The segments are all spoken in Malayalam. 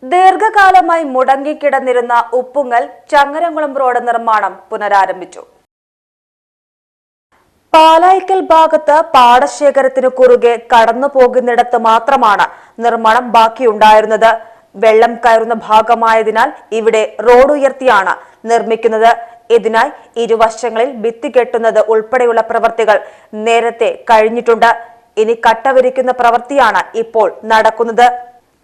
ദീർഘകാലമായി മുടങ്ങിക്കിടന്നിരുന്ന ഉപ്പുങ്ങൽ ചങ്ങരംകുളം റോഡ് നിർമ്മാണം പുനരാരംഭിച്ചു. പാലായ്ക്കൽ ഭാഗത്ത് പാടശേഖരത്തിനു കുറുകെ കടന്നു പോകുന്നിടത്ത് മാത്രമാണ് നിർമ്മാണം ബാക്കിയുണ്ടായിരുന്നത്. വെള്ളം കയറുന്ന ഭാഗമായതിനാൽ ഇവിടെ റോഡ് ഉയർത്തിയാണ് നിർമ്മിക്കുന്നത്. ഇതിനായി ഇരുവശങ്ങളിൽ ഭിത്തി കെട്ടുന്നത് ഉൾപ്പെടെയുള്ള പ്രവൃത്തികൾ നേരത്തെ കഴിഞ്ഞിട്ടുണ്ട്. ഇനി കട്ടവിരിക്കുന്ന പ്രവൃത്തിയാണ് ഇപ്പോൾ നടക്കുന്നത്.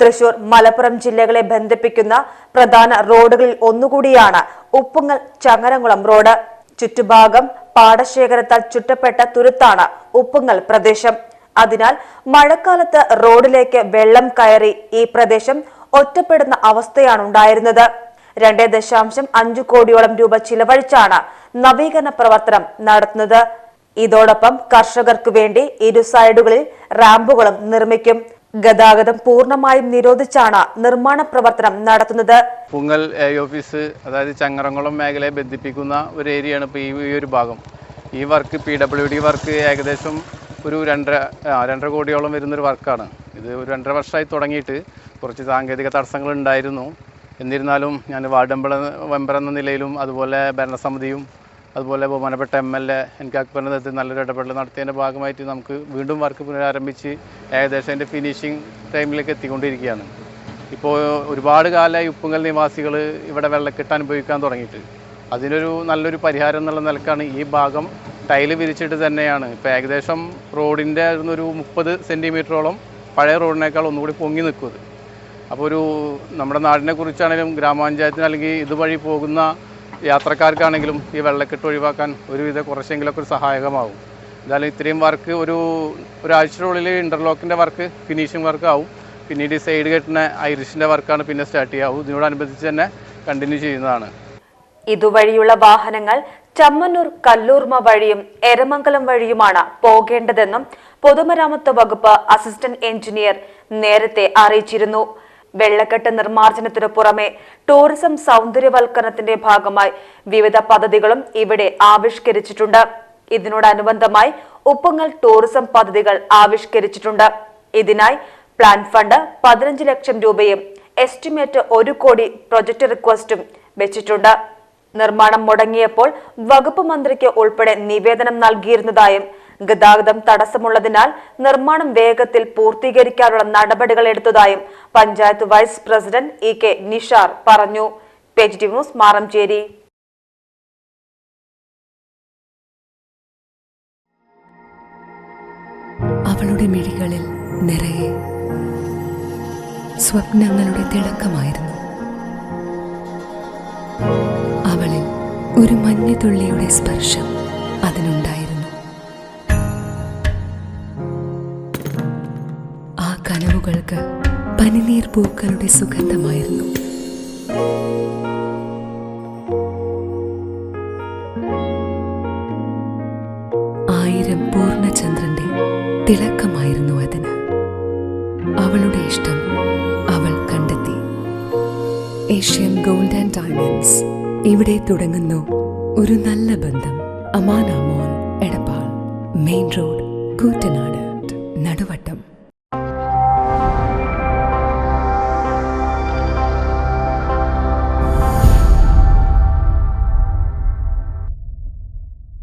തൃശൂർ, മലപ്പുറം ജില്ലകളെ ബന്ധിപ്പിക്കുന്ന പ്രധാന റോഡുകളിൽ ഒന്നുകൂടിയാണ് ഉപ്പുങ്ങൽ ചങ്ങരംകുളം റോഡ്. ചുറ്റുഭാഗം പാടശേഖരത്താൽ ചുറ്റപ്പെട്ട തുരുത്താണ് ഉപ്പുങ്ങൽ പ്രദേശം. അതിനാൽ മഴക്കാലത്ത് റോഡിലേക്ക് വെള്ളം കയറി ഈ പ്രദേശം ഒറ്റപ്പെടുന്ന അവസ്ഥയാണ് ഉണ്ടായിരുന്നത്. 2.5 കോടിയോളം രൂപ ചിലവഴിച്ചാണ് നവീകരണ പ്രവർത്തനം നടത്തുന്നത്. ഇതോടൊപ്പം കർഷകർക്ക് വേണ്ടി ഇരു സൈഡുകളിൽ റാമ്പുകളും നിർമ്മിക്കും. ഗതാഗതം പൂർണ്ണമായും നിരോധിച്ചാണ് നിർമ്മാണ പ്രവർത്തനം നടത്തുന്നത്. ഉപ്പുങ്ങൽ ഓഫീസ്, അതായത് ചങ്ങരംകുളം മേഖലയെ ബന്ധിപ്പിക്കുന്ന ഒരു ഏരിയയാണ് ഇപ്പോൾ ഈ ഒരു ഭാഗം. ഈ വർക്ക് PWD വർക്ക് ഏകദേശം ഒരു 2.5 കോടിയോളം വരുന്നൊരു വർക്കാണ്. ഇത് ഒരു 2.5 വർഷമായി തുടങ്ങിയിട്ട് കുറച്ച് സാങ്കേതിക തടസ്സങ്ങൾ ഉണ്ടായിരുന്നു. എന്നിരുന്നാലും ഞാൻ വാർഡ് മെമ്പർ എന്ന നിലയിലും അതുപോലെ ഭരണസമിതിയും അതുപോലെ ബഹുമാനപ്പെട്ട MLA എനിക്ക് അക്ബറിൻ്റെ നേതൃത്വത്തിൽ നല്ലൊരു ഇടപെടൽ നടത്തിയതിൻ്റെ ഭാഗമായിട്ട് നമുക്ക് വീണ്ടും വർക്ക് പുനരാരംഭിച്ച് ഏകദേശം അതിൻ്റെ ഫിനിഷിംഗ് ടൈമിലേക്ക് എത്തിക്കൊണ്ടിരിക്കുകയാണ്. ഇപ്പോൾ ഒരുപാട് കാലമായി ഉപ്പുങ്ങൽ നിവാസികൾ ഇവിടെ വെള്ളക്കെട്ട് അനുഭവിക്കാൻ തുടങ്ങിയിട്ട് അതിനൊരു നല്ലൊരു പരിഹാരം എന്നുള്ള നിലക്കാണ് ഈ ഭാഗം ടൈല് വിരിച്ചിട്ട് തന്നെയാണ് ഇപ്പോൾ ഏകദേശം റോഡിൻ്റെ ഒരു 30 സെൻറ്റിമീറ്ററോളം പഴയ റോഡിനേക്കാൾ ഒന്നുകൂടി പൊങ്ങി നിൽക്കുന്നത്. അപ്പോൾ നമ്മുടെ നാടിനെ കുറിച്ചാണെങ്കിലും ഗ്രാമപഞ്ചായത്തിന് അല്ലെങ്കിൽ ഇതുവഴി പോകുന്ന യാത്രക്കാർക്കാണെങ്കിലും ഈ വെള്ളക്കെട്ട് ഒഴിവാക്കാൻ ഒരുവിധ കുറച്ചെങ്കിലൊക്കെ ഒരു സഹായകമാവും. എന്തായാലും ഇത്രയും വർക്ക് ഒരാഴ്ചയുടെ ഇൻ്റർലോക്കിൻ്റെ വർക്ക് ഫിനിഷിംഗ് വർക്ക് ആവും. പിന്നീട് സൈഡ് കെട്ടുന്ന ഐറിഷിൻ്റെ വർക്കാണ് പിന്നെ സ്റ്റാർട്ട് ചെയ്യാവും. ഇതിനോടനുബന്ധിച്ച് തന്നെ കണ്ടിന്യൂ ചെയ്യുന്നതാണ്. ഇതുവഴിയുള്ള വാഹനങ്ങൾ ചമ്മന്നൂർ, കല്ലൂർമ വഴിയും എരമംഗലം വഴിയുമാണ് പോകേണ്ടതെന്നും പൊതുമരാമത്ത് വകുപ്പ് അസിസ്റ്റന്റ് എഞ്ചിനീയർ നേരത്തെ അറിയിച്ചിരുന്നു. വെള്ളക്കെട്ട് നിർമ്മാർജ്ജനത്തിനു പുറമെ ടൂറിസം സൗന്ദര്യവൽക്കരണത്തിന്റെ ഭാഗമായി വിവിധ പദ്ധതികളും ഇവിടെ ആവിഷ്കരിച്ചിട്ടുണ്ട്. ഇതിനോടനുബന്ധമായി ഉപ്പുങ്ങൽ ടൂറിസം പദ്ധതികൾ ആവിഷ്കരിച്ചിട്ടുണ്ട്. ഇതിനായി പ്ലാൻ ഫണ്ട് 15 ലക്ഷം രൂപയും എസ്റ്റിമേറ്റ് 1 കോടി പ്രൊജക്ട് റിക്വസ്റ്റും വെച്ചിട്ടുണ്ട്. നിർമ്മാണം മുടങ്ങിയപ്പോൾ വകുപ്പ് മന്ത്രിക്ക് ഉൾപ്പെടെ നിവേദനം നൽകിയിരുന്നതായും ഗതാഗതം തടസ്സമുള്ളതിനാൽ നിർമ്മാണം വേഗത്തിൽ പൂർത്തീകരിക്കാനുള്ള നടപടികൾ എടുത്തതായും panchayat vice president EK Nishar പറഞ്ഞു. Page news, Maranchery. അവളുടെ മിഴികളിൽ നിറയെ സ്വപ്നങ്ങളുടെ തിളക്കമായിരുന്നു. അവളിൽ ഒരു മഞ്ഞുതുള്ളിയുടെ സ്പർശം അതിനുണ്ടായിരുന്നു. ആ കനവുകൾക്ക് പനിനീർ പൂക്കളുടെ സുഗന്ധമായിരുന്നു. ആയിരം പൂർണ്ണചന്ദ്രന്റെ തിളക്കമായിരുന്നു അതിന്. അവളുടെ ഇഷ്ടം അവൾ കണ്ടെത്തി. Asian gold and diamonds. ഇവിടെ തുടങ്ങുന്നു ഒരു നല്ല ബന്ധം. അമാന മോൾ, എടപ്പാൾ, മെയിൻ റോഡ്, കൂറ്റനാട്, നടുവട്ടം.